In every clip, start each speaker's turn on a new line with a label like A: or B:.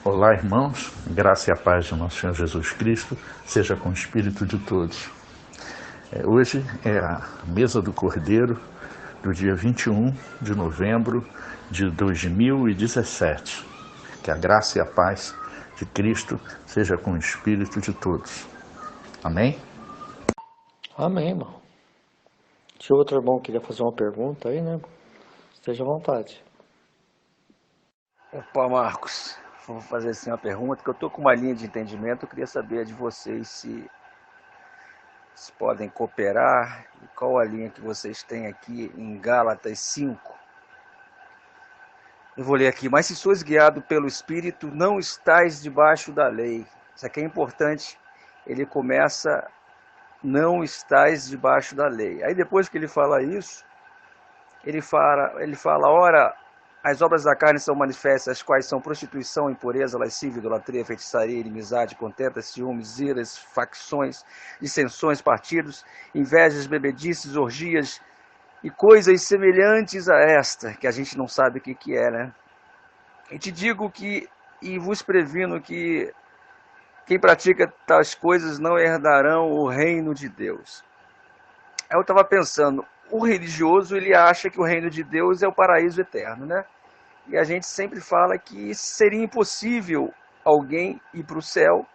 A: Olá, irmãos, graça e a paz de nosso Senhor Jesus Cristo seja com o espírito de todos. Hoje é a mesa do Cordeiro do dia 21 de novembro de 2017. Que a graça e a paz de Cristo seja com o espírito de todos. Amém?
B: Amém, irmão. Se outro irmão queria fazer uma pergunta aí, né? Esteja à vontade.
C: Opa, Marcos, vou fazer assim uma pergunta, que eu estou com uma linha de entendimento, eu queria saber de vocês se podem cooperar e qual a linha que vocês têm aqui em Gálatas 5. Eu vou ler aqui: mas se sois guiado pelo Espírito, não estáis debaixo da lei. Isso aqui é importante, ele começa, não estáis debaixo da lei. Aí depois que ele fala isso, ele fala, ora, as obras da carne são manifestas, as quais são prostituição, impureza, lascívia, idolatria, feitiçaria, inimizade, contenda, ciúmes, iras, facções, dissensões, partidos, invejas, bebedices, orgias e coisas semelhantes a esta, que a gente não sabe o que é, né? E te digo e vos previno que quem pratica tais coisas não herdarão o reino de Deus. Aí eu estava pensando, o religioso, ele acha que o reino de Deus é o paraíso eterno, né? E a gente sempre fala que seria impossível alguém ir para o céu,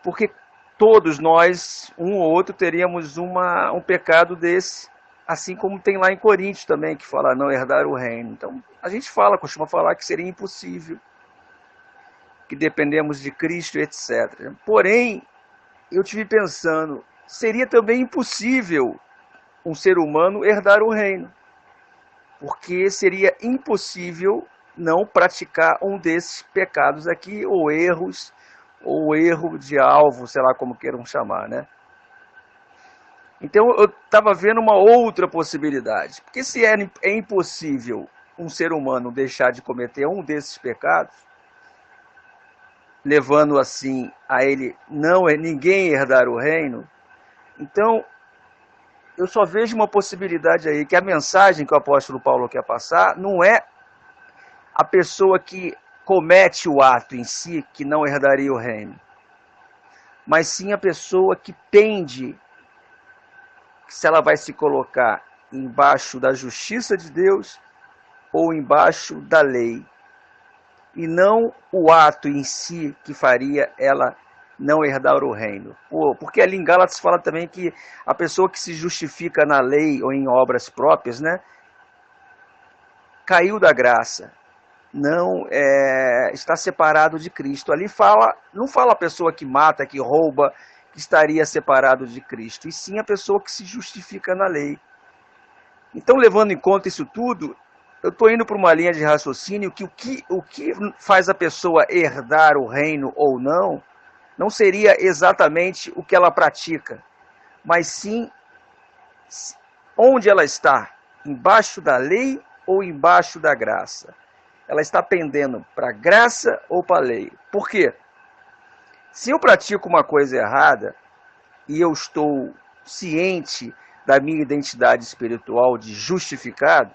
C: porque todos nós, um ou outro, teríamos um pecado desse, assim como tem lá em Coríntios também, que fala não herdar o reino. Então, a gente costuma falar que seria impossível, que dependemos de Cristo, etc. Porém, eu tive pensando, seria também impossível um ser humano herdar o reino, porque seria impossível não praticar um desses pecados aqui, ou erros, ou erro de alvo, sei lá como queiram chamar, né? Então eu estava vendo uma outra possibilidade, porque se é impossível um ser humano deixar de cometer um desses pecados, levando assim a ele ninguém herdar o reino, então eu só vejo uma possibilidade aí, que a mensagem que o apóstolo Paulo quer passar não é a pessoa que comete o ato em si, que não herdaria o reino, mas sim a pessoa que tende, se ela vai se colocar embaixo da justiça de Deus ou embaixo da lei, e não o ato em si que faria ela não herdar o reino. Porque ali em Gálatas fala também que a pessoa que se justifica na lei ou em obras próprias, né, caiu da graça, não está separado de Cristo. Ali não fala a pessoa que mata, que rouba, que estaria separado de Cristo, e sim a pessoa que se justifica na lei. Então, levando em conta isso tudo, eu estou indo para uma linha de raciocínio que o que faz a pessoa herdar o reino ou não seria exatamente o que ela pratica, mas sim onde ela está, embaixo da lei ou embaixo da graça. Ela está pendendo para a graça ou para a lei. Por quê? Se eu pratico uma coisa errada e eu estou ciente da minha identidade espiritual de justificado,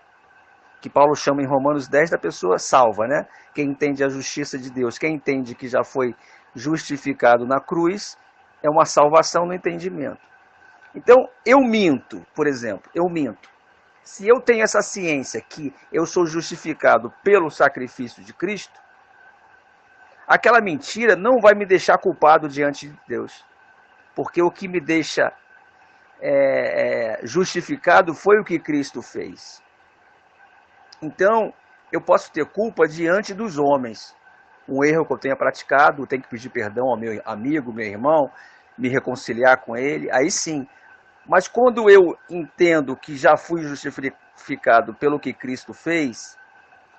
C: que Paulo chama em Romanos 10 da pessoa salva, né? Quem entende a justiça de Deus, quem entende que já foi justificado na cruz, é uma salvação no entendimento. Então, eu minto, por exemplo, eu minto. Se eu tenho essa ciência que eu sou justificado pelo sacrifício de Cristo, aquela mentira não vai me deixar culpado diante de Deus. Porque o que me deixa justificado foi o que Cristo fez. Então, eu posso ter culpa diante dos homens. Um erro que eu tenha praticado, eu tenho que pedir perdão ao meu amigo, meu irmão, me reconciliar com ele, aí sim. Mas quando eu entendo que já fui justificado pelo que Cristo fez,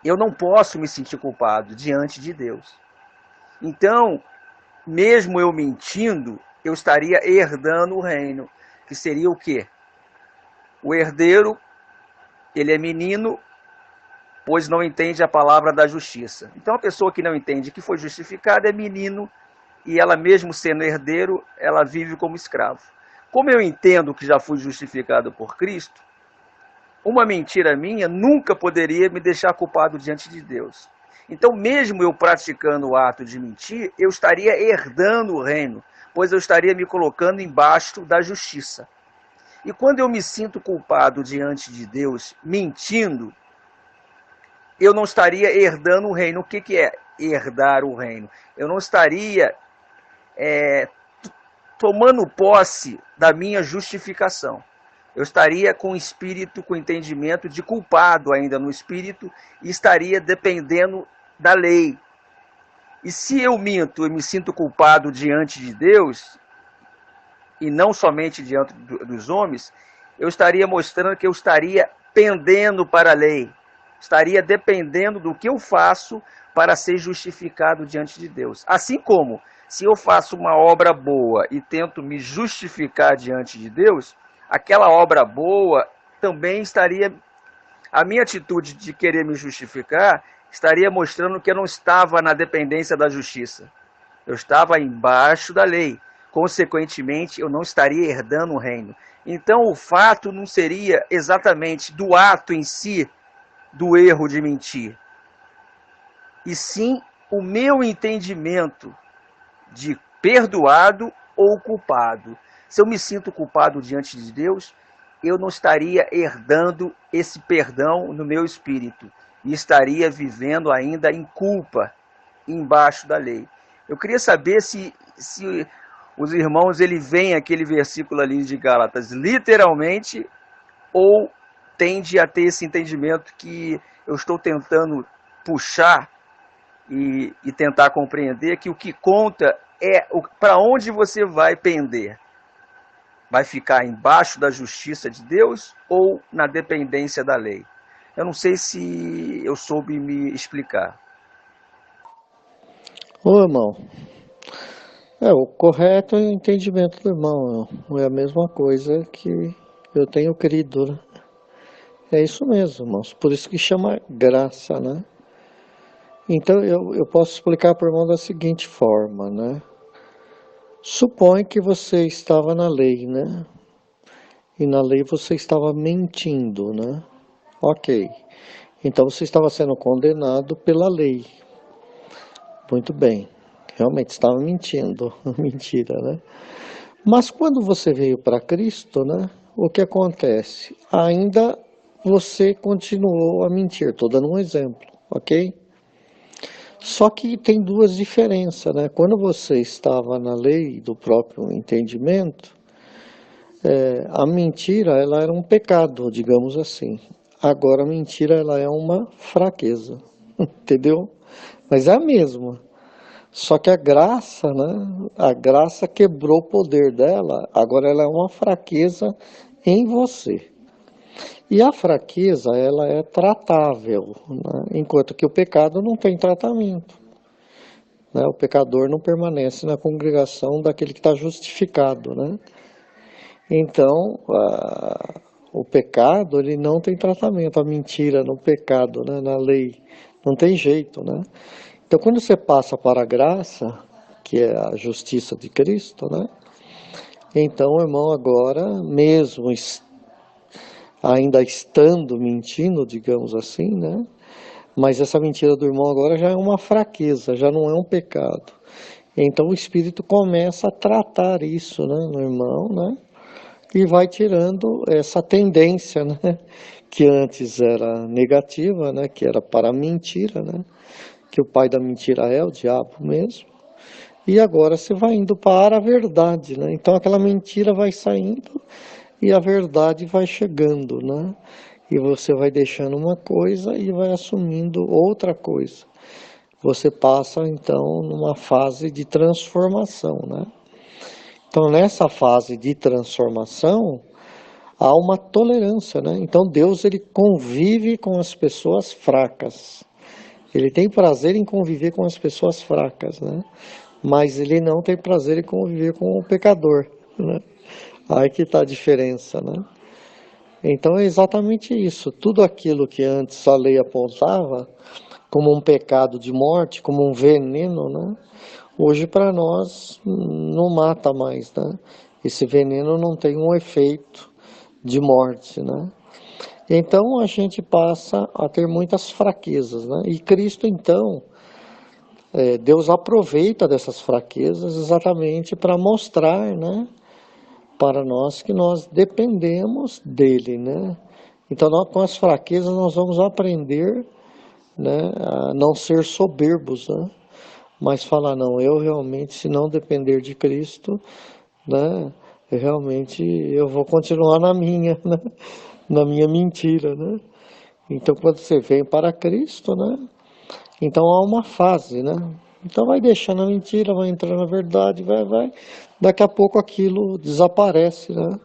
C: eu não posso me sentir culpado diante de Deus. Então, mesmo eu mentindo, eu estaria herdando o reino, que seria o quê? O herdeiro, ele é menino, pois não entende a palavra da justiça. Então, a pessoa que não entende que foi justificada é menino, e ela mesmo sendo herdeiro, ela vive como escravo. Como eu entendo que já fui justificado por Cristo, uma mentira minha nunca poderia me deixar culpado diante de Deus. Então, mesmo eu praticando o ato de mentir, eu estaria herdando o reino, pois eu estaria me colocando embaixo da justiça. E quando eu me sinto culpado diante de Deus, mentindo, eu não estaria herdando o reino. O que é herdar o reino? Eu não estaria tomando posse da minha justificação. Eu estaria com o espírito, com o entendimento de culpado ainda no espírito, e estaria dependendo da lei. E se eu minto e me sinto culpado diante de Deus, e não somente diante dos homens, eu estaria mostrando que eu estaria pendendo para a lei. Estaria dependendo do que eu faço para ser justificado diante de Deus. Assim como, se eu faço uma obra boa e tento me justificar diante de Deus, aquela obra boa também estaria... A minha atitude de querer me justificar estaria mostrando que eu não estava na dependência da justiça. Eu estava embaixo da lei. Consequentemente, eu não estaria herdando o reino. Então, o fato não seria exatamente do ato em si, do erro de mentir, e sim o meu entendimento de perdoado ou culpado. Se eu me sinto culpado diante de Deus, eu não estaria herdando esse perdão no meu espírito, e estaria vivendo ainda em culpa, embaixo da lei. Eu queria saber se os irmãos veem aquele versículo ali de Gálatas literalmente, ou tende a ter esse entendimento que eu estou tentando puxar e tentar compreender, que o que conta é para onde você vai pender. Vai ficar embaixo da justiça de Deus ou na dependência da lei? Eu não sei se eu soube me explicar.
B: Ô, irmão, o correto é o entendimento do irmão, não é a mesma coisa que eu tenho crido, né? É isso mesmo, irmãos, por isso que chama graça, né? Então eu posso explicar para o irmão da seguinte forma, né? Supõe que você estava na lei, né? E na lei você estava mentindo, né? Ok. Então você estava sendo condenado pela lei. Muito bem. Realmente estava mentindo. Mentira, né? Mas quando você veio para Cristo, né? O que acontece? Ainda você continuou a mentir. Estou dando um exemplo, ok? Só que tem duas diferenças, né? Quando você estava na lei do próprio entendimento, a mentira ela era um pecado, digamos assim. Agora a mentira ela é uma fraqueza, entendeu? Mas é a mesma. Só que a graça, né? A graça quebrou o poder dela, agora ela é uma fraqueza em você. E a fraqueza, ela é tratável, né? Enquanto que o pecado não tem tratamento, né? O pecador não permanece na congregação daquele que está justificado, né? Então, o pecado, ele não tem tratamento, a mentira no pecado, né? Na lei, não tem jeito, né? Então, quando você passa para a graça, que é a justiça de Cristo, né? Então, irmão, agora, mesmo ainda estando mentindo, digamos assim, né? Mas essa mentira do irmão agora já é uma fraqueza, já não é um pecado. Então o Espírito começa a tratar isso, né, no irmão, né? E vai tirando essa tendência, né? Que antes era negativa, né? Que era para a mentira, né? Que o pai da mentira é o diabo mesmo. E agora você vai indo para a verdade, né? Então aquela mentira vai saindo e a verdade vai chegando, né? E você vai deixando uma coisa e vai assumindo outra coisa. Você passa, então, numa fase de transformação, né? Então, nessa fase de transformação, há uma tolerância, né? Então, Deus, ele convive com as pessoas fracas. Ele tem prazer em conviver com as pessoas fracas, né? Mas ele não tem prazer em conviver com o pecador, né? Aí que está a diferença, né? Então é exatamente isso. Tudo aquilo que antes a lei apontava como um pecado de morte, como um veneno, né? Hoje para nós não mata mais, né? Esse veneno não tem um efeito de morte, né? Então a gente passa a ter muitas fraquezas, né? E Cristo, então, Deus aproveita dessas fraquezas exatamente para mostrar, né, para nós que nós dependemos dele, né? Então, com as fraquezas nós vamos aprender, né, a não ser soberbos, né? Mas falar, não, eu realmente, se não depender de Cristo, né, eu vou continuar na minha, né, na minha mentira, né? Então, quando você vem para Cristo, né, então há uma fase, né? Então vai deixando a mentira, vai entrando na verdade, vai. Daqui a pouco aquilo desaparece, né?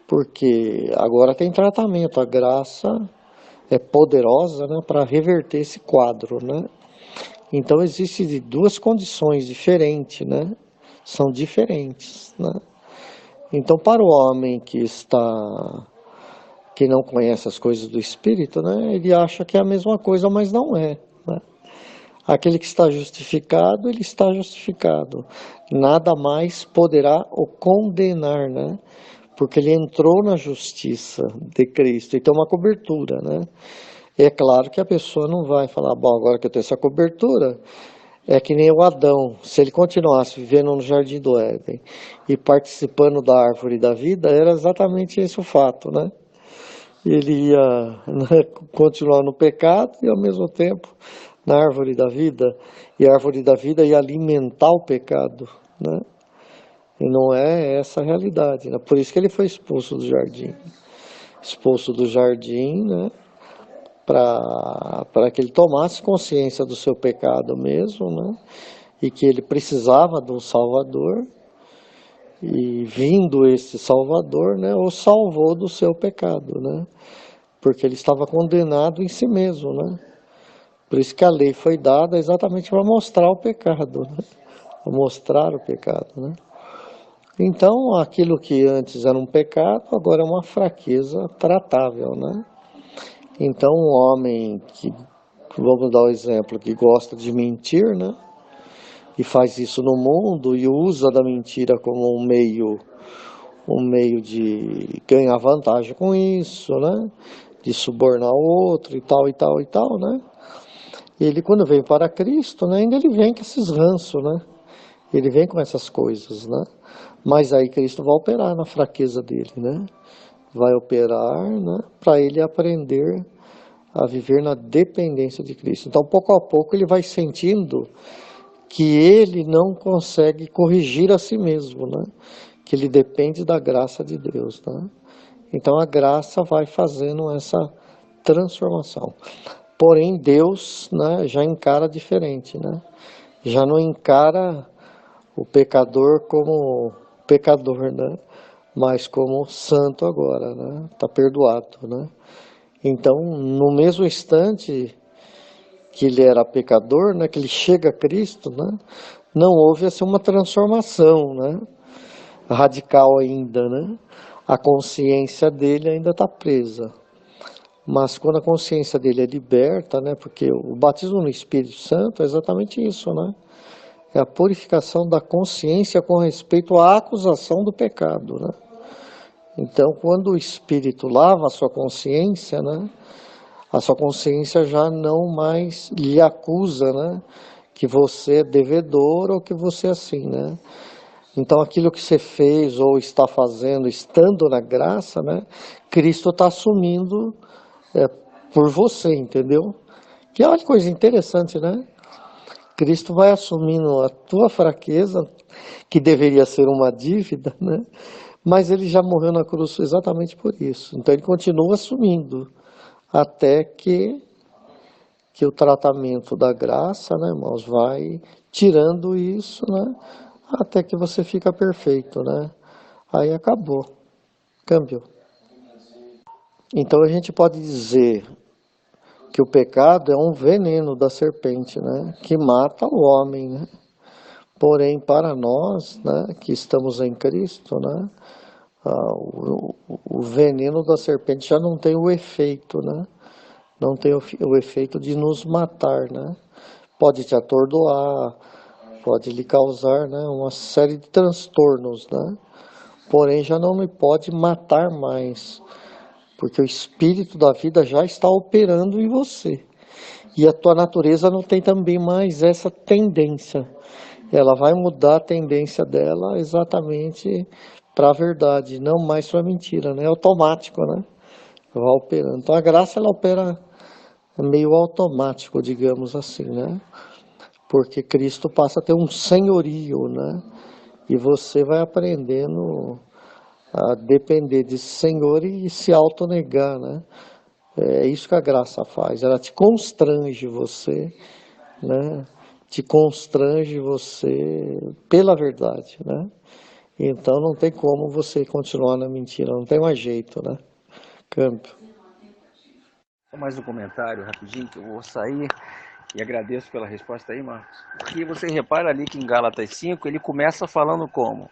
B: Porque agora tem tratamento, a graça é poderosa, né, para reverter esse quadro, né? Então existem duas condições diferentes, né? São diferentes, né? Então para o homem que não conhece as coisas do Espírito, né, ele acha que é a mesma coisa, mas não é, né? Aquele que está justificado, ele está justificado. Nada mais poderá o condenar, né? Porque ele entrou na justiça de Cristo e tem uma cobertura, né? E é claro que a pessoa não vai falar, bom, agora que eu tenho essa cobertura, é que nem o Adão, se ele continuasse vivendo no Jardim do Éden e participando da árvore da vida, era exatamente esse o fato, né? Ele ia, né, continuar no pecado e ao mesmo tempo na árvore da vida, e a árvore da vida ia alimentar o pecado, né? E não é essa a realidade, né? Por isso que ele foi expulso do jardim. Expulso do jardim, né? Para que ele tomasse consciência do seu pecado mesmo, né? E que ele precisava de um Salvador. E vindo esse Salvador, né, o salvou do seu pecado, né? Porque ele estava condenado em si mesmo, né? Por isso que a lei foi dada exatamente para mostrar o pecado, né? Para mostrar o pecado, né? Então, aquilo que antes era um pecado, agora é uma fraqueza tratável, né? Então, um homem que, vamos dar o exemplo, que gosta de mentir, né? E faz isso no mundo e usa da mentira como um meio de ganhar vantagem com isso, né? De subornar o outro e tal, e tal, e tal, né? Ele, quando vem para Cristo, né, ainda ele vem com esses ranços, né? Ele vem com essas coisas, né? Mas aí Cristo vai operar na fraqueza dele, né? Vai operar, né, para ele aprender a viver na dependência de Cristo. Então, pouco a pouco, ele vai sentindo que ele não consegue corrigir a si mesmo, né? Que ele depende da graça de Deus, né? Então, a graça vai fazendo essa transformação. Porém, Deus, né, já encara diferente, né? Já não encara o pecador como pecador, né? Mas como santo agora, né? Está perdoado, né? Então, no mesmo instante que ele era pecador, né, que ele chega a Cristo, né, não houve assim uma transformação, né, radical ainda, né? A consciência dele ainda está presa. Mas quando a consciência dele é liberta, né, porque o batismo no Espírito Santo é exatamente isso, né? É a purificação da consciência com respeito à acusação do pecado, né? Então, quando o Espírito lava a sua consciência, né, a sua consciência já não mais lhe acusa, né, que você é devedor ou que você é assim, né? Então, aquilo que você fez ou está fazendo, estando na graça, né, Cristo está assumindo por você, entendeu? Que olha que coisa interessante, né? Cristo vai assumindo a tua fraqueza, que deveria ser uma dívida, né? Mas ele já morreu na cruz exatamente por isso. Então ele continua assumindo até que o tratamento da graça, né, irmãos, vai tirando isso, né, até que você fica perfeito, né? Aí acabou, cambiou. Então a gente pode dizer que o pecado é um veneno da serpente, né, que mata o homem, né? Porém, para nós, né, que estamos em Cristo, né, o veneno da serpente já não tem o efeito, né? Não tem o efeito de nos matar, né? Pode te atordoar, pode lhe causar, né, uma série de transtornos, né? Porém, já não me pode matar mais. porque o espírito da vida já está operando em você. E a tua natureza não tem também mais essa tendência. Ela vai mudar a tendência dela exatamente para a verdade, não mais para a mentira, né? É automático, né? Vai operando. Então a graça ela opera meio automático, digamos assim, né? Porque Cristo passa a ter um senhorio, né? E você vai aprendendo a depender desse Senhor e se autonegar, né? É isso que a graça faz. Ela te constrange você, né? Te constrange você pela verdade, né? Então não tem como você continuar na mentira, não tem mais jeito, né? Câmbio.
C: Mais um comentário rapidinho que eu vou sair e agradeço pela resposta aí, Marcos. Porque você repara ali que em Gálatas 5 ele começa falando como?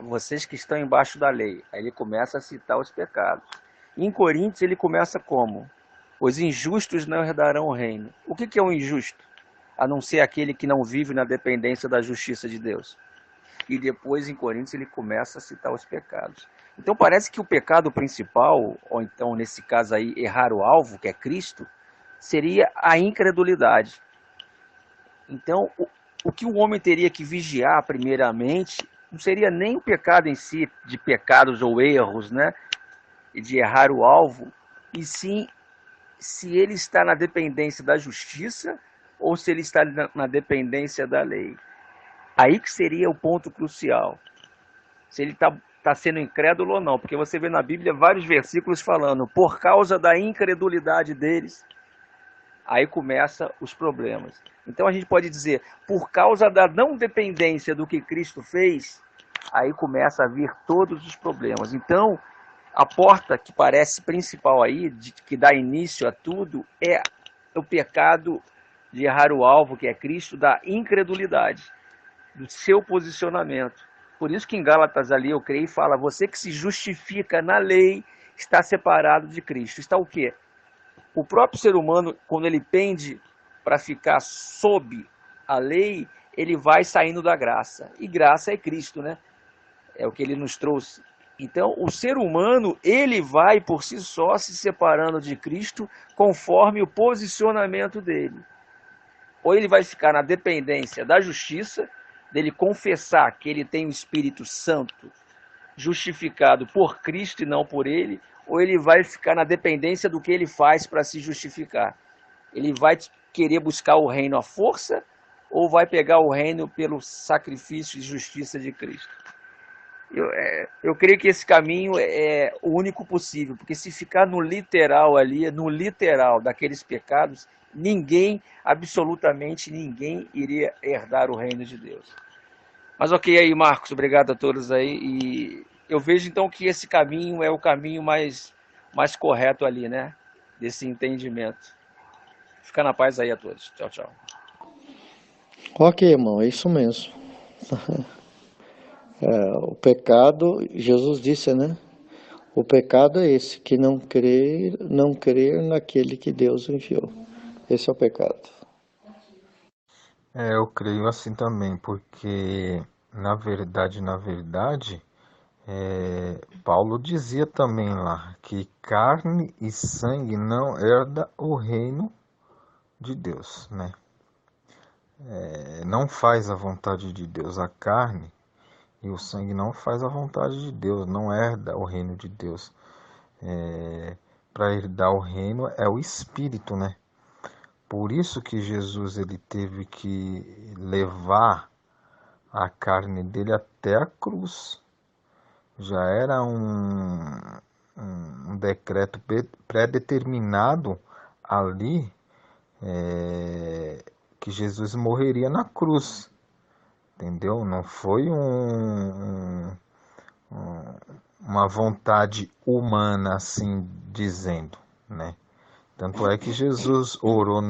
C: Vocês que estão embaixo da lei. Aí ele começa a citar os pecados. Em Coríntios ele começa como? Os injustos não herdarão o reino. O que é um injusto? A não ser aquele que não vive na dependência da justiça de Deus. E depois em Coríntios ele começa a citar os pecados. Então parece que o pecado principal, ou então nesse caso aí errar o alvo, que é Cristo, seria a incredulidade. Então o que o homem teria que vigiar primeiramente não seria nem o pecado em si, de pecados ou erros, né? E de errar o alvo, e sim se ele está na dependência da justiça ou se ele está na dependência da lei. Aí que seria o ponto crucial. Se ele está sendo incrédulo ou não. Porque você vê na Bíblia vários versículos falando por causa da incredulidade deles, aí começam os problemas. Então a gente pode dizer, por causa da não dependência do que Cristo fez, aí começa a vir todos os problemas. Então, a porta que parece principal aí, que dá início a tudo, é o pecado de errar o alvo, que é Cristo, da incredulidade, do seu posicionamento. Por isso que em Gálatas ali, eu creio, fala, você que se justifica na lei, está separado de Cristo. Está o quê? O próprio ser humano, quando ele pende para ficar sob a lei, ele vai saindo da graça. E graça é Cristo, né? É o que ele nos trouxe. Então, o ser humano, ele vai por si só se separando de Cristo conforme o posicionamento dele. Ou ele vai ficar na dependência da justiça, dele confessar que ele tem o Espírito Santo justificado por Cristo e não por ele, ou ele vai ficar na dependência do que ele faz para se justificar. Ele vai querer buscar o reino à força ou vai pegar o reino pelo sacrifício e justiça de Cristo. Eu creio que esse caminho é o único possível, porque se ficar no literal ali, no literal daqueles pecados, ninguém, absolutamente ninguém, iria herdar o reino de Deus. Mas ok aí, Marcos, obrigado a todos aí. E eu vejo então que esse caminho é o caminho mais correto ali, né? Desse entendimento. Fica na paz aí a todos. Tchau, tchau.
B: Ok, irmão, é isso mesmo. O pecado, Jesus disse, né? O pecado é esse, que não crer naquele que Deus enviou. Esse é o pecado.
D: Eu creio assim também, porque na verdade, Paulo dizia também lá que carne e sangue não herda o reino de Deus, né? Não faz a vontade de Deus a carne e o sangue não faz a vontade de Deus, não herda o reino de Deus. Para herdar o reino é o Espírito, né? Por isso que Jesus ele teve que levar a carne dele até a cruz. Já era um decreto pré-determinado ali, que Jesus morreria na cruz. Entendeu? Não foi uma vontade humana, assim dizendo, né? Tanto é que Jesus orou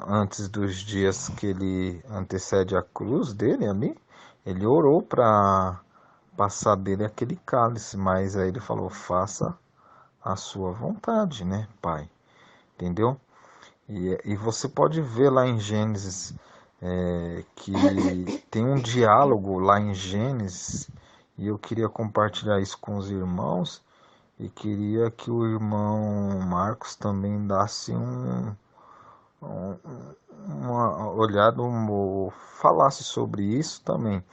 D: antes dos dias que ele antecede a cruz dele ali, ele orou para passar dele aquele cálice, mas aí ele falou, faça a sua vontade, né, Pai? Entendeu? E você pode ver lá em Gênesis, que tem um diálogo lá em Gênesis, e eu queria compartilhar isso com os irmãos, e queria que o irmão Marcos também desse uma olhada, falasse sobre isso também.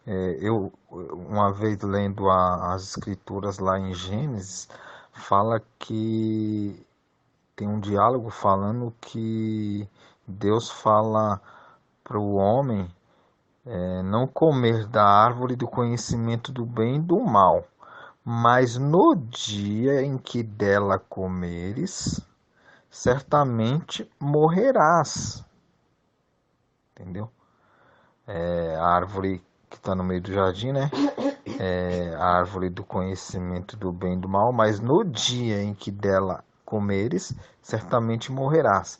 D: Eu, uma vez lendo as escrituras lá em Gênesis, fala que tem um diálogo falando que Deus fala para o homem não comer da árvore do conhecimento do bem e do mal, mas no dia em que dela comeres, certamente morrerás. Entendeu? A árvore que está no meio do jardim, né? A árvore do conhecimento do bem e do mal, mas no dia em que dela comeres, certamente morrerás.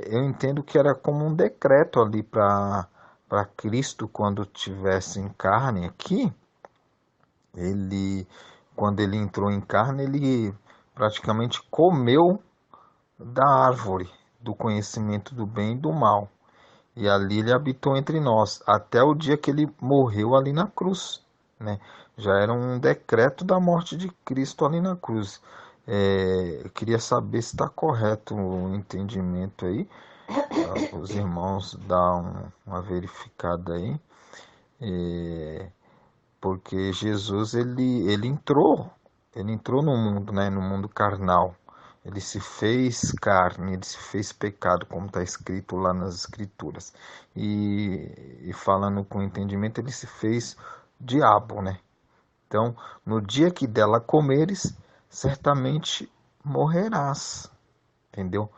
D: Eu entendo que era como um decreto ali para Cristo quando tivesse em carne aqui. Quando ele entrou em carne, ele praticamente comeu da árvore do conhecimento do bem e do mal. E ali ele habitou entre nós, até o dia que ele morreu ali na cruz, né? Já era um decreto da morte de Cristo ali na cruz. Eu queria saber se está correto o entendimento aí. Os irmãos dão uma verificada aí. Porque Jesus ele entrou no mundo, né? No mundo carnal. Ele se fez carne, ele se fez pecado, como está escrito lá nas Escrituras. E falando com entendimento, ele se fez diabo, né? Então, no dia que dela comeres, certamente morrerás, entendeu?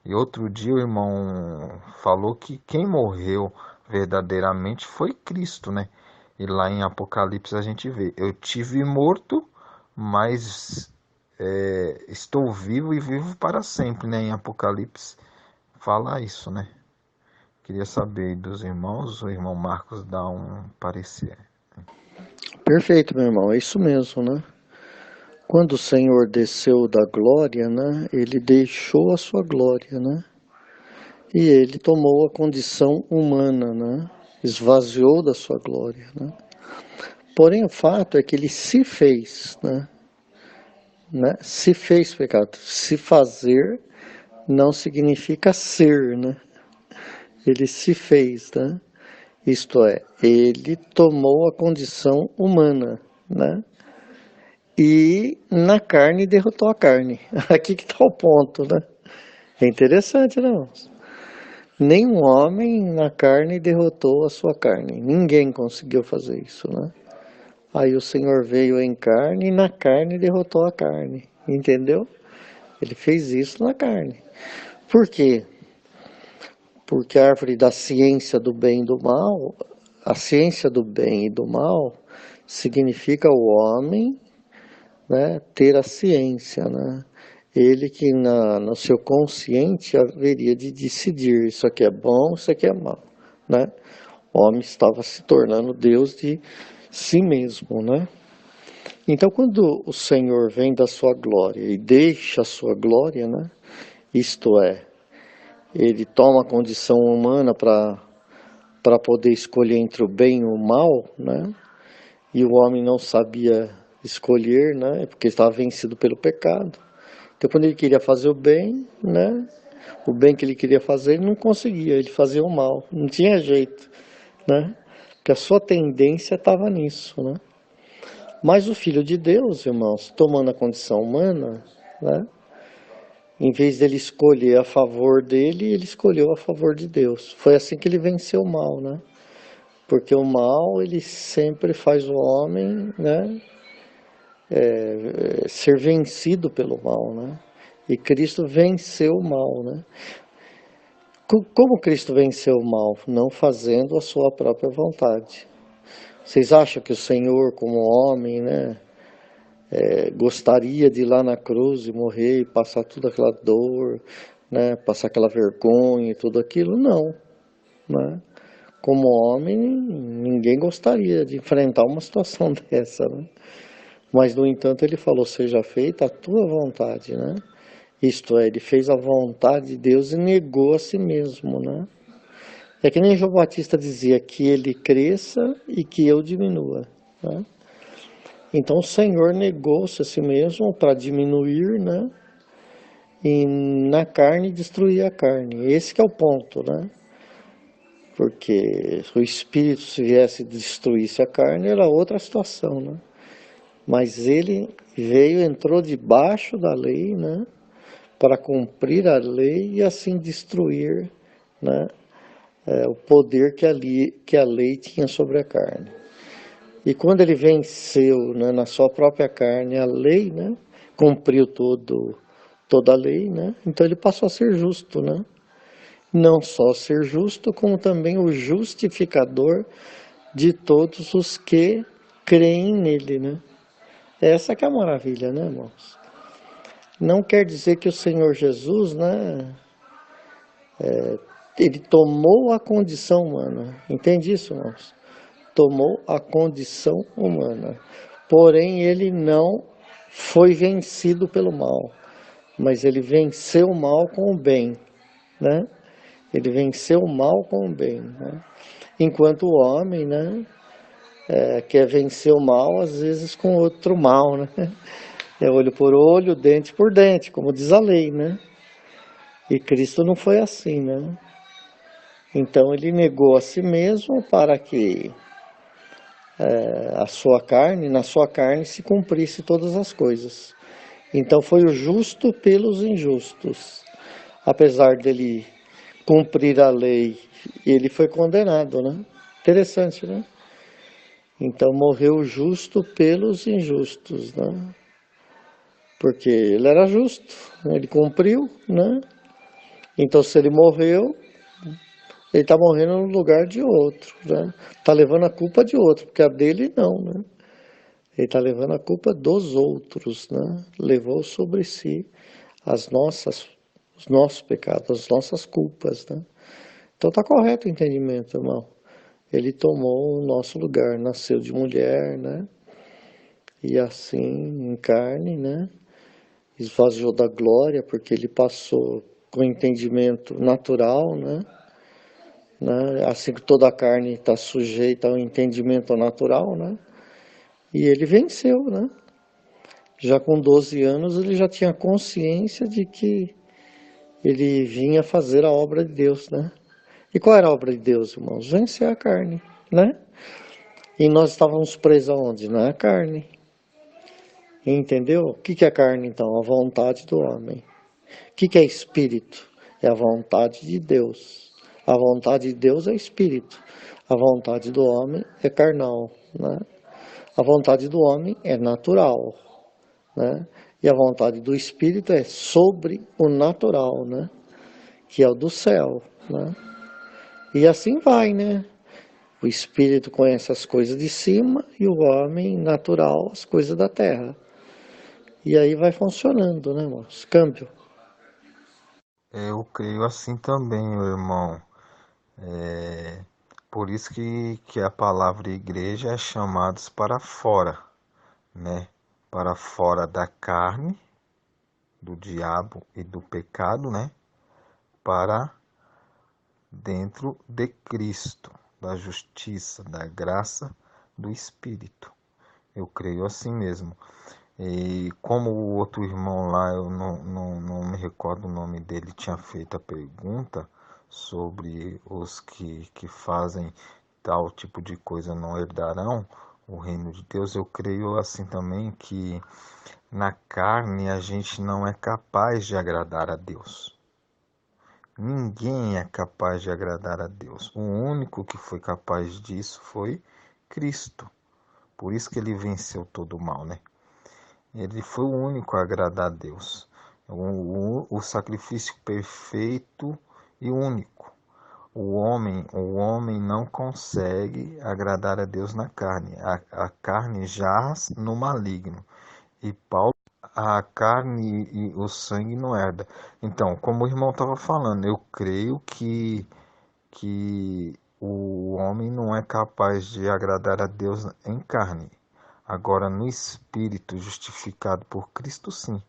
D: E outro dia o irmão falou que quem morreu verdadeiramente foi Cristo, né? E lá em Apocalipse a gente vê, eu tive morto, mas estou vivo e vivo para sempre, né? Em Apocalipse fala isso, né? Queria saber dos irmãos, o irmão Marcos dá um parecer.
B: Perfeito, meu irmão, é isso mesmo, né? Quando o Senhor desceu da glória, né? Ele deixou a sua glória, né? E ele tomou a condição humana, né? Esvaziou da sua glória, né? Porém, o fato é que ele se fez, né? Se fez pecado. Se fazer não significa ser, né? Ele se fez, né? Isto é, ele tomou a condição humana, né? E na carne derrotou a carne. Aqui que está o ponto, né? É interessante, não? Nenhum homem na carne derrotou a sua carne. Ninguém conseguiu fazer isso, né? Aí o Senhor veio em carne e na carne derrotou a carne. Entendeu? Ele fez isso na carne. Por quê? Porque a árvore da ciência do bem e do mal, a ciência do bem e do mal significa o homem, né, ter a ciência, né? Ele que no seu consciente haveria de decidir isso aqui é bom, isso aqui é mal, né? O homem estava se tornando Deus de si mesmo, né? Então, quando o Senhor vem da sua glória e deixa a sua glória, né? Isto é, ele toma a condição humana para poder escolher entre o bem e o mal, né? E o homem não sabia escolher, né? Porque estava vencido pelo pecado. Então, quando ele queria fazer o bem, né? O bem que ele queria fazer, ele não conseguia, ele fazia o mal, não tinha jeito, né? Porque a sua tendência estava nisso, né? Mas o Filho de Deus, irmãos, tomando a condição humana, né? Em vez dele escolher a favor dele, ele escolheu a favor de Deus. Foi assim que ele venceu o mal, né? Porque o mal, ele sempre faz o homem, né? Ser vencido pelo mal, né? E Cristo venceu o mal, né? Como Cristo venceu o mal? Não fazendo a sua própria vontade. Vocês acham que o Senhor, como homem, né, gostaria de ir lá na cruz e morrer e passar toda aquela dor, né, passar aquela vergonha e tudo aquilo? Não, né? Como homem, ninguém gostaria de enfrentar uma situação dessa, né? Mas, no entanto, ele falou, seja feita a tua vontade, né? Isto é, ele fez a vontade de Deus e negou a si mesmo, né? É que nem João Batista dizia, que ele cresça e que eu diminua, né? Então o Senhor negou-se a si mesmo para diminuir, né? E na carne destruir a carne. Esse que é o ponto, né? Porque se o espírito se viesse e destruísse a carne, era outra situação, né? Mas ele veio, entrou debaixo da lei, né? Para cumprir a lei e assim destruir, né? O poder que a lei tinha sobre a carne. E quando ele venceu, né, na sua própria carne a lei, né? Cumpriu toda a lei, né? Então ele passou a ser justo, né? Não só ser justo, como também o justificador de todos os que creem nele, né? Essa que é a maravilha, né, irmãos? Não quer dizer que o Senhor Jesus, né, ele tomou a condição humana. Entende isso, irmãos? Tomou a condição humana. Porém, ele não foi vencido pelo mal, mas ele venceu o mal com o bem, né? Ele venceu o mal com o bem, né? Enquanto o homem, né, quer vencer o mal, às vezes com outro mal, né? É olho por olho, dente por dente, como diz a lei, né? E Cristo não foi assim, né? Então ele negou a si mesmo para que a sua carne, na sua carne se cumprisse todas as coisas. Então foi o justo pelos injustos. Apesar dele cumprir a lei, ele foi condenado, né? Interessante, né? Então morreu o justo pelos injustos, né? Porque ele era justo, né? Ele cumpriu, né? Então se ele morreu, ele está morrendo no lugar de outro, né? Está levando a culpa de outro, porque a dele não, né? Ele está levando a culpa dos outros, né? Levou sobre si os nossos pecados, as nossas culpas, né? Então está correto o entendimento, irmão. Ele tomou o nosso lugar, nasceu de mulher, né? E assim, em carne, né? Esvaziou da glória, porque ele passou com entendimento natural, né? Assim que toda a carne está sujeita ao entendimento natural, né? E ele venceu, né? Já com 12 anos ele já tinha consciência de que ele vinha fazer a obra de Deus, né? E qual era a obra de Deus, irmãos? Vencer a carne, né? E nós estávamos presos aonde? Na carne. Entendeu? O que é carne, então? A vontade do homem. O que é espírito? É a vontade de Deus. A vontade de Deus é espírito. A vontade do homem é carnal, né? A vontade do homem é natural, né? E a vontade do espírito é sobre o natural, né? Que é o do céu, né? E assim vai, né? O espírito conhece as coisas de cima e o homem natural as coisas da terra. E aí vai funcionando, né, irmãos? Câmbio.
D: Eu creio assim também, meu irmão. É, por isso que a palavra igreja é chamados para fora, né? Para fora da carne, do diabo e do pecado, né? Para dentro de Cristo, da justiça, da graça, do Espírito. Eu creio assim mesmo. E como o outro irmão lá, eu não me recordo o nome dele, tinha feito a pergunta sobre os que fazem tal tipo de coisa não herdarão o reino de Deus, eu creio assim também que na carne a gente não é capaz de agradar a Deus. Ninguém é capaz de agradar a Deus. O único que foi capaz disso foi Cristo. Por isso que ele venceu todo o mal, né? Ele foi o único a agradar a Deus. O sacrifício perfeito e único. O homem não consegue agradar a Deus na carne. A carne jaz no maligno. E Paulo, a carne e o sangue não herda. Então, como o irmão estava falando, eu creio que o homem não é capaz de agradar a Deus em carne. Agora, no espírito justificado por Cristo, sim.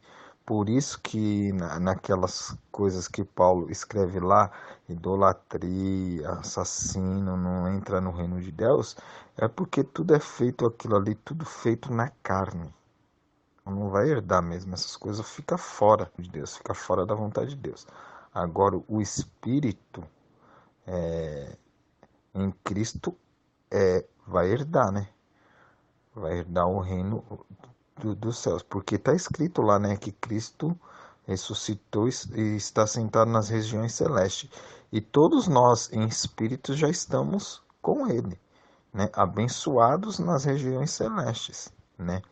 D: Por isso que naquelas coisas que Paulo escreve lá, idolatria, assassino, não entra no reino de Deus, é porque tudo é feito aquilo ali, tudo feito na carne. Não vai herdar mesmo, essas coisas fica fora de Deus, fica fora da vontade de Deus. Agora, o Espírito em Cristo vai herdar, né? Vai herdar o reino dos céus, porque está escrito lá, né, que Cristo ressuscitou e está sentado nas regiões celestes, e todos nós em espírito já estamos com Ele, né, abençoados nas regiões celestes, né.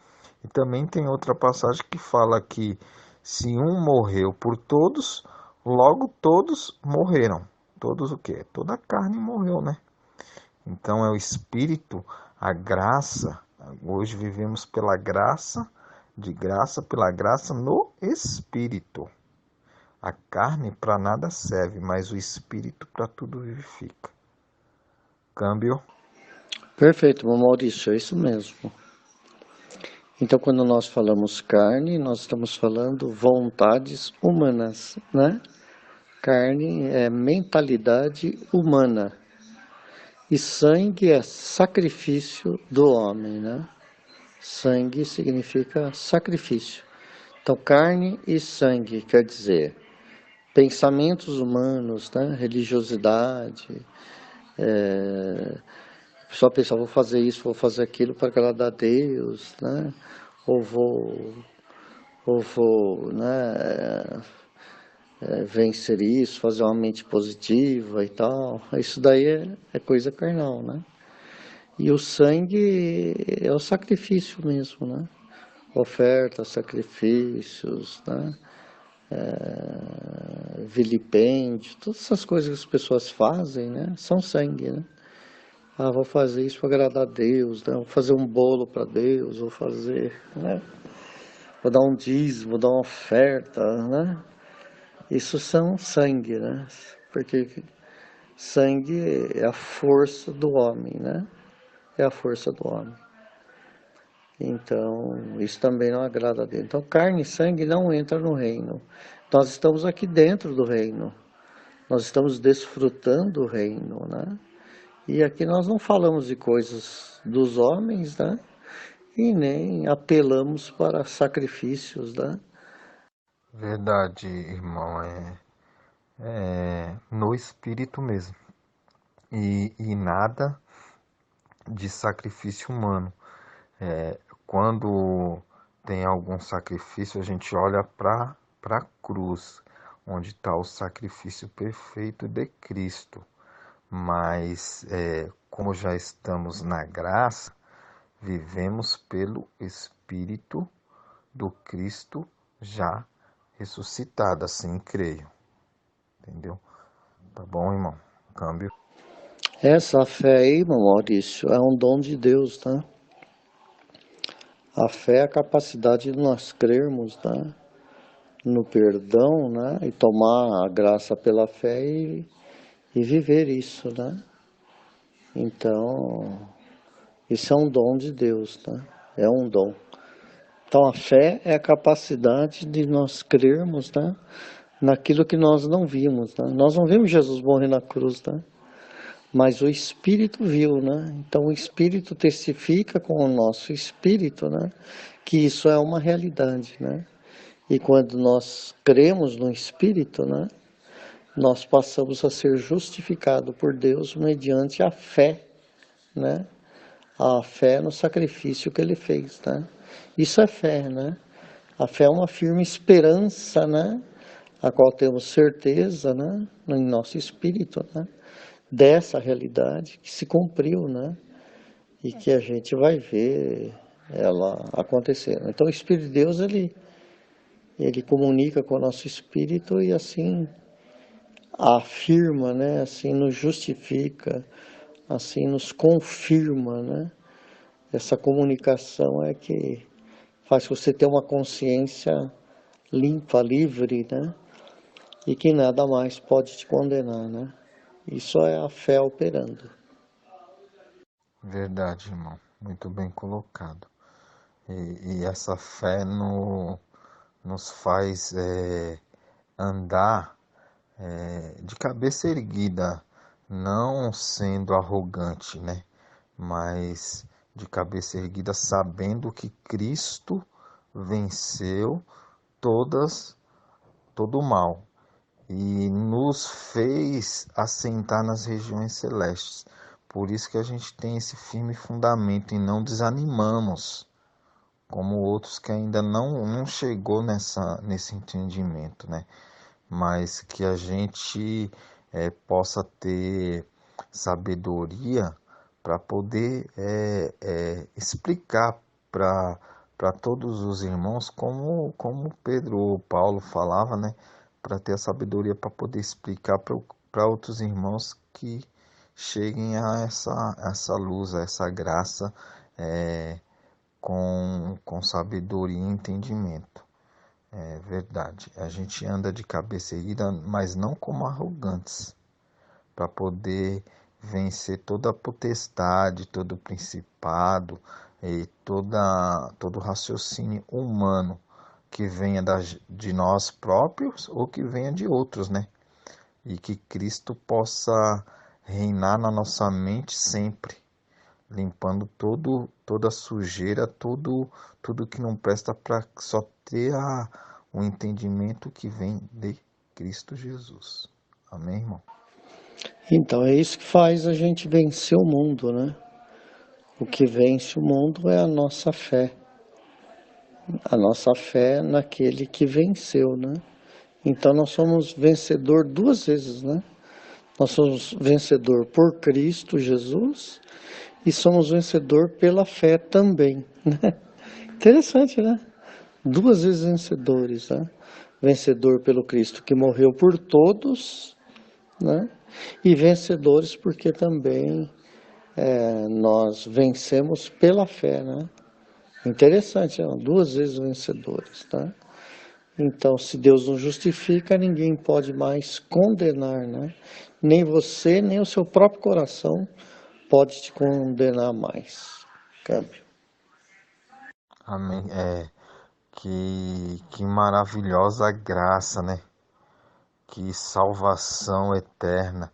D: E também tem outra passagem que fala que se um morreu por todos, logo todos morreram. Todos o quê? Toda a carne morreu, né? Então é o Espírito, a graça. Hoje vivemos pela graça, de graça, pela graça no Espírito. A carne para nada serve, mas o Espírito para tudo vivifica. Câmbio.
B: Perfeito, Maurício, é isso mesmo. Então, quando nós falamos carne, nós estamos falando vontades humanas, né? Carne é mentalidade humana. E sangue é sacrifício do homem, né? Sangue significa sacrifício. Então, carne e sangue quer dizer pensamentos humanos, né? Religiosidade. A pessoa pensa, vou fazer isso, vou fazer aquilo para agradar a Deus, né? Ou vou, né? Vencer isso, fazer uma mente positiva e tal. Isso daí é coisa carnal, né? E o sangue é o sacrifício mesmo, né? Ofertas, sacrifícios, né? Vilipêndio, todas essas coisas que as pessoas fazem, né? São sangue, né? Ah, vou fazer isso para agradar a Deus, né? Vou fazer um bolo para Deus, vou fazer, né? Vou dar um dízimo, vou dar uma oferta, né? Isso são sangue, né? Porque sangue é a força do homem, né? É a força do homem. Então, isso também não agrada a Deus. Então, carne e sangue não entram no reino. Nós estamos aqui dentro do reino. Nós estamos desfrutando o reino, né? E aqui nós não falamos de coisas dos homens, né? E nem apelamos para sacrifícios, né?
D: Verdade, irmão, é no espírito mesmo. E nada de sacrifício humano. Quando tem algum sacrifício, a gente olha para a cruz, onde está o sacrifício perfeito de Cristo. Mas, como já estamos na graça, vivemos pelo Espírito do Cristo já ressuscitado, assim creio. Entendeu? Tá bom, irmão? Câmbio.
B: Essa fé aí, meu Maurício, é um dom de Deus, né? A fé é a capacidade de nós crermos, né? No perdão, né? E tomar a graça pela fé e viver isso, né? Então, isso é um dom de Deus, né? É um dom. Então, a fé é a capacidade de nós crermos, né? Naquilo que nós não vimos, né? Nós não vimos Jesus morrer na cruz, né? Mas o Espírito viu, né? Então, o Espírito testifica com o nosso Espírito, né? Que isso é uma realidade, né? E quando nós cremos no Espírito, né? Nós passamos a ser justificados por Deus mediante a fé, né? A fé no sacrifício que Ele fez, né? Isso é fé, né? A fé é uma firme esperança, né? A qual temos certeza, né? Em nosso espírito, né? Dessa realidade que se cumpriu, né? E que a gente vai ver ela acontecendo. Então, o Espírito de Deus, ele comunica com o nosso espírito e assim afirma, né? Assim nos justifica, assim nos confirma, né? Essa comunicação é que faz você ter uma consciência limpa, livre, né? E que nada mais pode te condenar, né? Isso é a fé operando.
D: Verdade, irmão. Muito bem colocado. E essa fé nos faz andar de cabeça erguida, não sendo arrogante, né? Mas de cabeça erguida, sabendo que Cristo venceu todo o mal e nos fez assentar nas regiões celestes. Por isso que a gente tem esse firme fundamento e não desanimamos, como outros que ainda não chegou nesse entendimento, né? Mas que a gente possa ter sabedoria para poder explicar para todos os irmãos, como Pedro ou Paulo falava, né? Para ter a sabedoria para poder explicar para outros irmãos que cheguem a essa luz, a essa graça com sabedoria e entendimento. É verdade. A gente anda de cabeça erguida, mas não como arrogantes, para poder vencer toda a potestade, todo o principado e todo o raciocínio humano que venha de nós próprios ou que venha de outros, né? E que Cristo possa reinar na nossa mente sempre, limpando toda a sujeira, tudo que não presta, para só ter o entendimento que vem de Cristo Jesus. Amém, irmão?
B: Então é isso que faz a gente vencer o mundo, né? O que vence o mundo é a nossa fé. A nossa fé naquele que venceu, né? Então nós somos vencedor duas vezes, né? Nós somos vencedor por Cristo Jesus e somos vencedor pela fé também, né? Interessante, né? Duas vezes vencedores, né? Vencedor pelo Cristo que morreu por todos, né? E vencedores porque também nós vencemos pela fé, né? Interessante, duas vezes vencedores, tá? Então, se Deus não justifica, ninguém pode mais condenar, né? Nem você, nem o seu próprio coração pode te condenar mais. Câmbio.
D: Amém. Que maravilhosa graça, né? Que salvação eterna,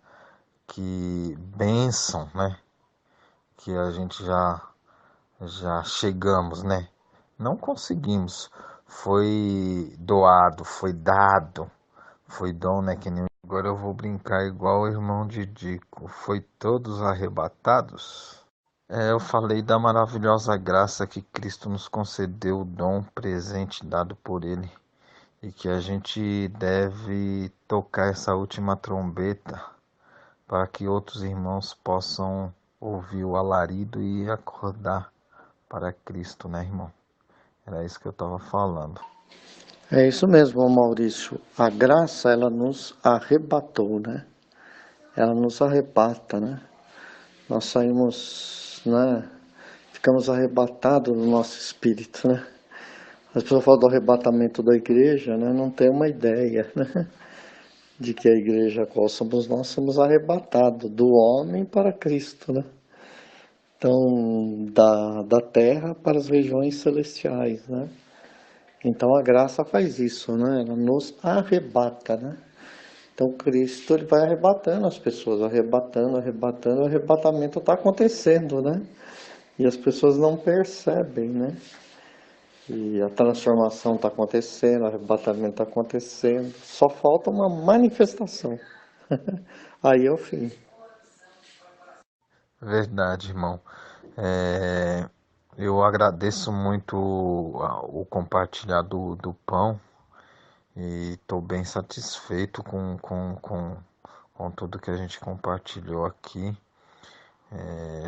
D: que bênção, né? Que a gente já chegamos, né? Não conseguimos, foi doado, foi dado, foi dom, né? Que nem... Agora eu vou brincar igual o irmão Didico, foi todos arrebatados. Eu falei da maravilhosa graça que Cristo nos concedeu, o dom presente dado por Ele, e que a gente deve tocar essa última trombeta para que outros irmãos possam ouvir o alarido e acordar para Cristo, né, irmão? Era isso que eu estava falando.
B: É isso mesmo, Maurício. A graça, ela nos arrebatou, né? Ela nos arrebata, né? Nós saímos, né? Ficamos arrebatados no nosso espírito, né? As pessoas falam do arrebatamento da igreja, né? Não tem uma ideia, né? De que a igreja a qual somos nós somos arrebatados do homem para Cristo, né? Então, da terra para as regiões celestiais, né? Então a graça faz isso, né? Ela nos arrebata, né? Então Cristo ele vai arrebatando as pessoas, arrebatando, arrebatando, o arrebatamento está acontecendo, né? E as pessoas não percebem, né? E a transformação está acontecendo, o arrebatamento está acontecendo, só falta uma manifestação. Aí é o fim.
D: Verdade, irmão. Eu agradeço muito o compartilhar do pão e estou bem satisfeito com tudo que a gente compartilhou aqui.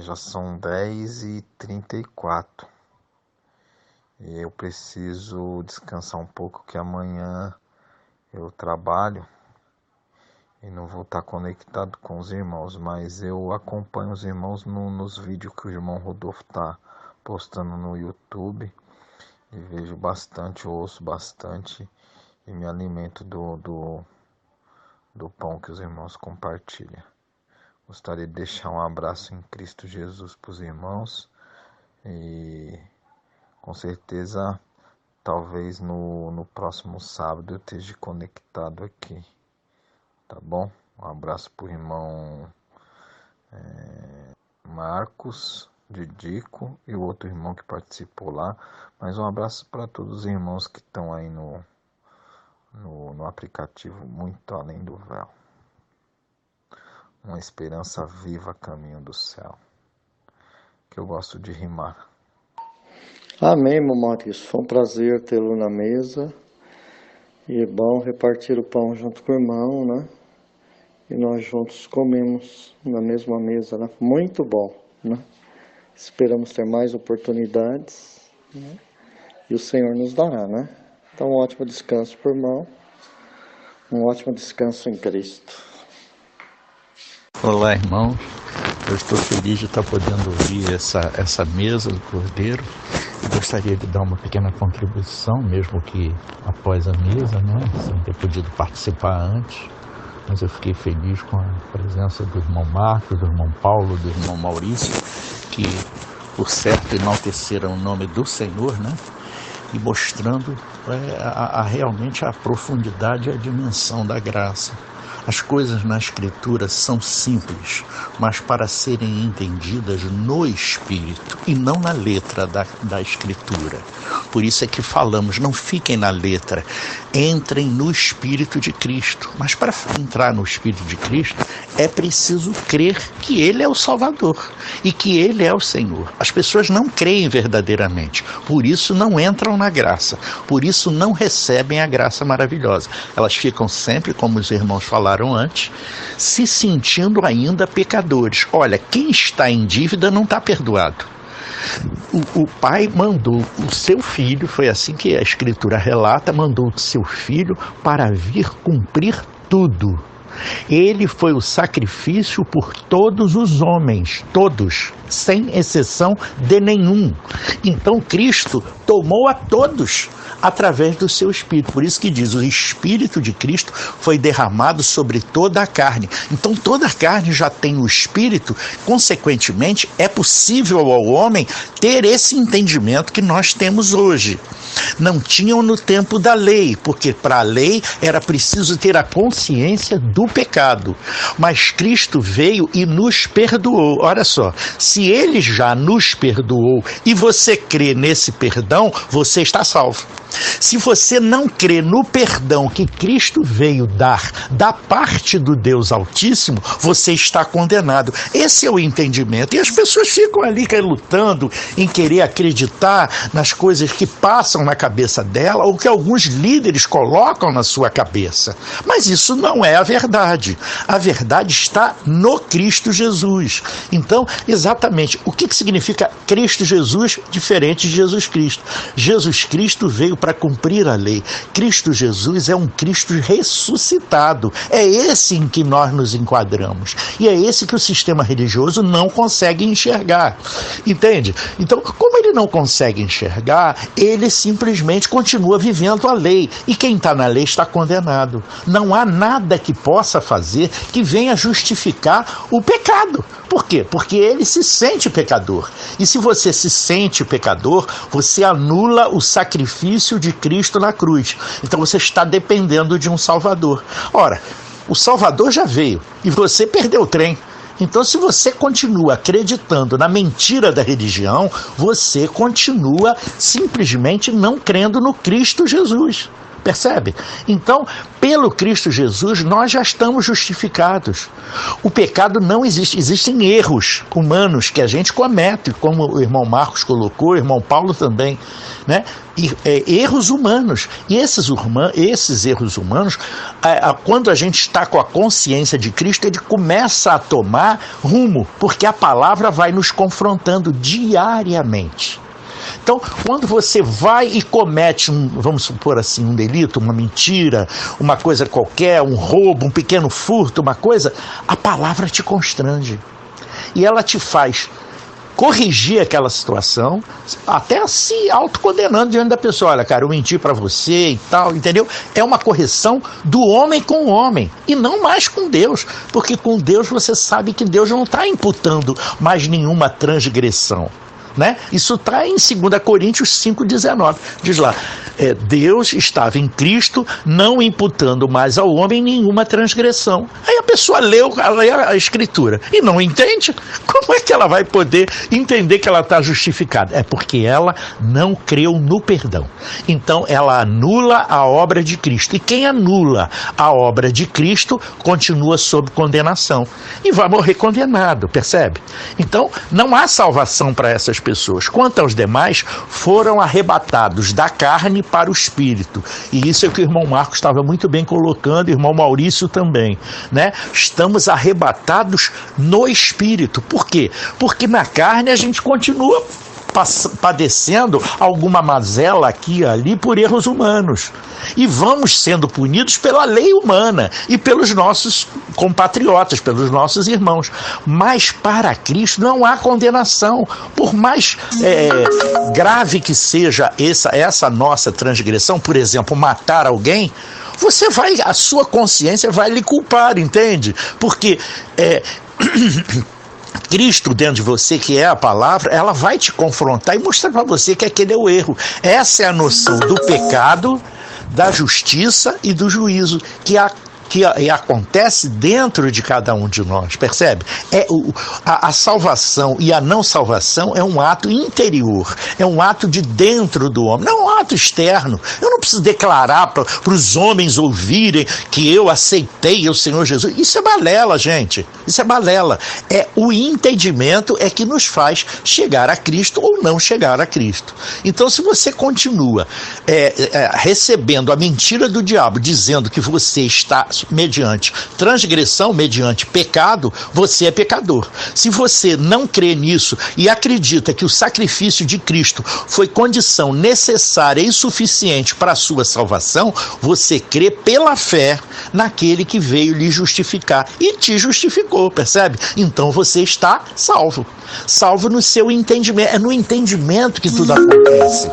D: Já são 10h34 e eu preciso descansar um pouco, que amanhã eu trabalho e não vou estar conectado com os irmãos, mas eu acompanho os irmãos nos vídeos que o irmão Rodolfo está postando no YouTube e vejo bastante, ouço bastante e me alimento do pão que os irmãos compartilham. Gostaria de deixar um abraço em Cristo Jesus para os irmãos e com certeza talvez no próximo sábado eu esteja conectado aqui, tá bom? Um abraço para o irmão Marcos, Didico e o outro irmão que participou lá, mas um abraço para todos os irmãos que estão aí no aplicativo Muito Além do Véu. Uma esperança viva a caminho do céu, que eu gosto de rimar.
B: Amém, irmão Maurício. Foi um prazer tê-lo na mesa. E é bom repartir o pão junto com o irmão, né? E nós juntos comemos na mesma mesa, né? Muito bom, né? Esperamos ter mais oportunidades, né? E o Senhor nos dará, né? Então, um ótimo descanso para o irmão. Um ótimo descanso em Cristo.
A: Olá, irmãos. Eu estou feliz de estar podendo ouvir essa mesa do Cordeiro. Eu gostaria de dar uma pequena contribuição, mesmo que após a mesa, né? Sem ter podido participar antes. Mas eu fiquei feliz com a presença do irmão Marcos, do irmão Paulo, do irmão Maurício, que, por certo, enalteceram o nome do Senhor, né? E mostrando realmente a profundidade e a dimensão da graça. As coisas na Escritura são simples, mas para serem entendidas no Espírito e não na letra da Escritura. Por isso é que falamos, não fiquem na letra, entrem no Espírito de Cristo. Mas para entrar no Espírito de Cristo, é preciso crer que Ele é o Salvador e que Ele é o Senhor. As pessoas não creem verdadeiramente, por isso não entram na graça, por isso não recebem a graça maravilhosa. Elas ficam sempre, como os irmãos falaram antes, se sentindo ainda pecadores. Olha, quem está em dívida não está perdoado. O pai mandou o seu filho, foi assim que a Escritura relata, mandou o seu filho para vir cumprir tudo. Ele foi o sacrifício por todos os homens, todos, sem exceção de nenhum. Então Cristo tomou a todos através do seu Espírito. Por isso que diz, o Espírito de Cristo foi derramado sobre toda a carne. Então toda a carne já tem o Espírito, consequentemente é possível ao homem ter esse entendimento que nós temos hoje. Não tinham no tempo da lei, porque para a lei era preciso ter a consciência do pecado. Mas Cristo veio e nos perdoou. Olha só, se Ele já nos perdoou e você crê nesse perdão, você está salvo. Se você não crê no perdão que Cristo veio dar da parte do Deus Altíssimo, você está condenado. Esse é o entendimento. E as pessoas ficam ali lutando em querer acreditar nas coisas que passam na cabeça dela ou que alguns líderes colocam na sua cabeça. Mas isso não é a verdade. A verdade está no Cristo Jesus. Então, exatamente, o que significa Cristo Jesus diferente de Jesus Cristo? Jesus Cristo veio para cumprir a lei. Cristo Jesus é um Cristo ressuscitado. É esse em que nós nos enquadramos. E é esse que o sistema religioso não consegue enxergar. Entende? Então, como ele não consegue enxergar, ele simplesmente continua vivendo a lei. E quem está na lei está condenado. Não há nada que possa fazer que venha justificar o pecado. Por quê? Porque ele se sente pecador. E se você se sente pecador, você anula o sacrifício de Cristo na cruz. Então você está dependendo de um Salvador. Ora, o Salvador já veio e você perdeu o trem. Então, se você continua acreditando na mentira da religião, você continua simplesmente não crendo no Cristo Jesus. Percebe? Então, pelo Cristo Jesus, nós já estamos justificados. O pecado não existe. Existem erros humanos que a gente comete, como o irmão Marcos colocou, o irmão Paulo também, né? Erros humanos. E esses erros humanos, quando a gente está com a consciência de Cristo, ele começa a tomar rumo, porque a palavra vai nos confrontando diariamente. Então, quando você vai e comete, vamos supor assim, um delito, uma mentira, uma coisa qualquer, um roubo, um pequeno furto, uma coisa, a palavra te constrange. E ela te faz corrigir aquela situação, até se autocondenando diante da pessoa. Olha, cara, eu menti para você e tal, entendeu? É uma correção do homem com o homem, e não mais com Deus, porque com Deus você sabe que Deus não está imputando mais nenhuma transgressão. Né? Isso está em 2 Coríntios 5,19. Diz lá, Deus estava em Cristo, não imputando mais ao homem nenhuma transgressão. Aí a pessoa lê a Escritura e não entende. Como é que ela vai poder entender que ela está justificada? É porque ela não creu no perdão. Então ela anula a obra de Cristo. E quem anula a obra de Cristo continua sob condenação e vai morrer condenado, percebe? Então não há salvação para essas pessoas. Quanto aos demais, foram arrebatados da carne para o espírito. E isso é o que o irmão Marcos estava muito bem colocando, o irmão Maurício também, né? Estamos arrebatados no espírito. Por quê? Porque na carne a gente continua padecendo alguma mazela aqui e ali por erros humanos. E vamos sendo punidos pela lei humana e pelos nossos compatriotas, pelos nossos irmãos. Mas para Cristo não há condenação. Por mais grave que seja essa nossa transgressão, por exemplo, matar alguém, a sua consciência vai lhe culpar, entende? Porque Cristo dentro de você, que é a palavra, ela vai te confrontar e mostrar para você que aquele é o erro. Essa é a noção do pecado, da justiça e do juízo que acontece dentro de cada um de nós, percebe? A salvação e a não salvação é um ato interior, é um ato de dentro do homem, não é um ato externo. Eu não preciso declarar para os homens ouvirem que eu aceitei o Senhor Jesus. Isso é balela, gente, isso é balela. O entendimento que nos faz chegar a Cristo ou não chegar a Cristo. Então, se você continua recebendo a mentira do diabo, dizendo que você está mediante transgressão, mediante pecado, você é pecador. Se você não crê nisso e acredita que o sacrifício de Cristo foi condição necessária e suficiente para a sua salvação, você crê pela fé naquele que veio lhe justificar e te justificou, percebe? Então você está salvo. Salvo no seu entendimento. É no entendimento que tudo acontece.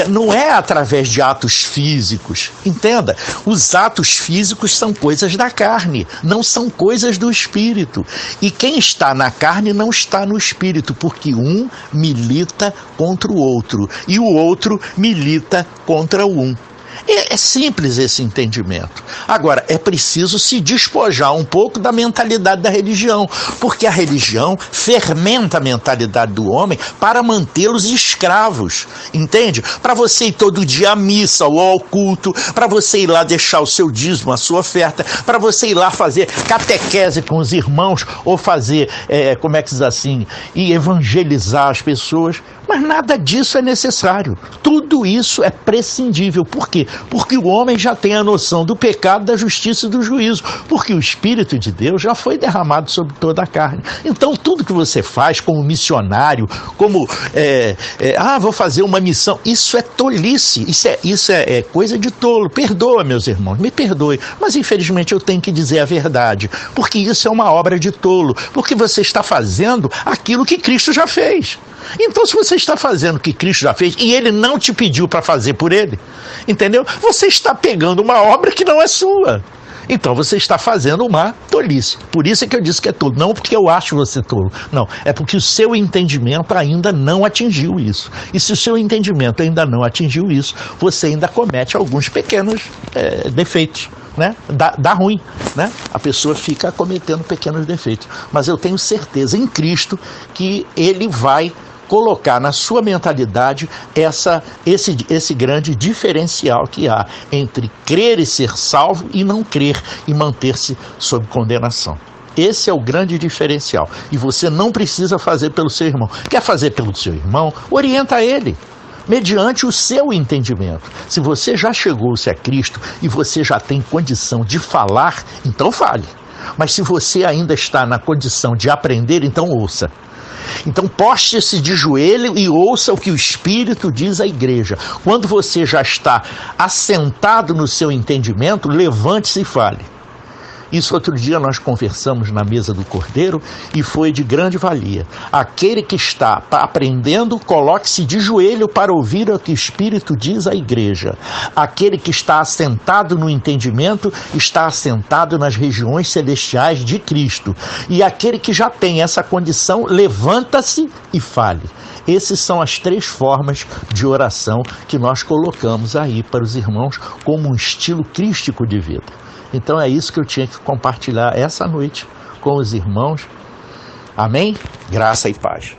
A: Não é através de atos físicos, entenda, os atos físicos são coisas da carne, não são coisas do espírito, e quem está na carne não está no espírito, porque um milita contra o outro, e o outro milita contra um. É simples esse entendimento. Agora, é preciso se despojar um pouco da mentalidade da religião, porque a religião fermenta a mentalidade do homem para mantê-los escravos, entende? Para você ir todo dia à missa ou ao culto, para você ir lá deixar o seu dízimo, a sua oferta, para você ir lá fazer catequese com os irmãos, ou fazer, como é que diz assim, e evangelizar as pessoas. Mas nada disso é necessário. Tudo isso é prescindível. Por quê? Porque o homem já tem a noção do pecado, da justiça e do juízo. Porque o Espírito de Deus já foi derramado sobre toda a carne. Então, tudo que você faz como missionário, como, vou fazer uma missão, isso é tolice. Isso é coisa de tolo. Perdoa, meus irmãos, me perdoe. Mas, infelizmente, eu tenho que dizer a verdade. Porque isso é uma obra de tolo. Porque você está fazendo aquilo que Cristo já fez. Então, se você está fazendo o que Cristo já fez e Ele não te pediu para fazer por Ele, entendeu? Você está pegando uma obra que não é sua. Então você está fazendo uma tolice. Por isso é que eu disse que é tolo. Não porque eu acho você tolo. Não, é porque o seu entendimento ainda não atingiu isso. E se o seu entendimento ainda não atingiu isso, você ainda comete alguns pequenos defeitos. Né? Dá ruim, né? A pessoa fica cometendo pequenos defeitos. Mas eu tenho certeza em Cristo que Ele vai colocar na sua mentalidade esse grande diferencial que há entre crer e ser salvo e não crer e manter-se sob condenação. Esse é o grande diferencial. E você não precisa fazer pelo seu irmão. Quer fazer pelo seu irmão? Orienta ele, mediante o seu entendimento. Se você já chegou-se a Cristo e você já tem condição de falar, então fale. Mas se você ainda está na condição de aprender, então ouça. Então poste-se de joelho e ouça o que o Espírito diz à igreja. Quando você já está assentado no seu entendimento, levante-se e fale. Isso outro dia nós conversamos na mesa do Cordeiro e foi de grande valia. Aquele que está aprendendo, coloque-se de joelho para ouvir o que o Espírito diz à igreja. Aquele que está assentado no entendimento, está assentado nas regiões celestiais de Cristo. E aquele que já tem essa condição, levanta-se e fale. Essas são as 3 formas de oração que nós colocamos aí para os irmãos como um estilo crístico de vida. Então é isso que eu tinha que compartilhar essa noite com os irmãos. Amém? Graça e paz.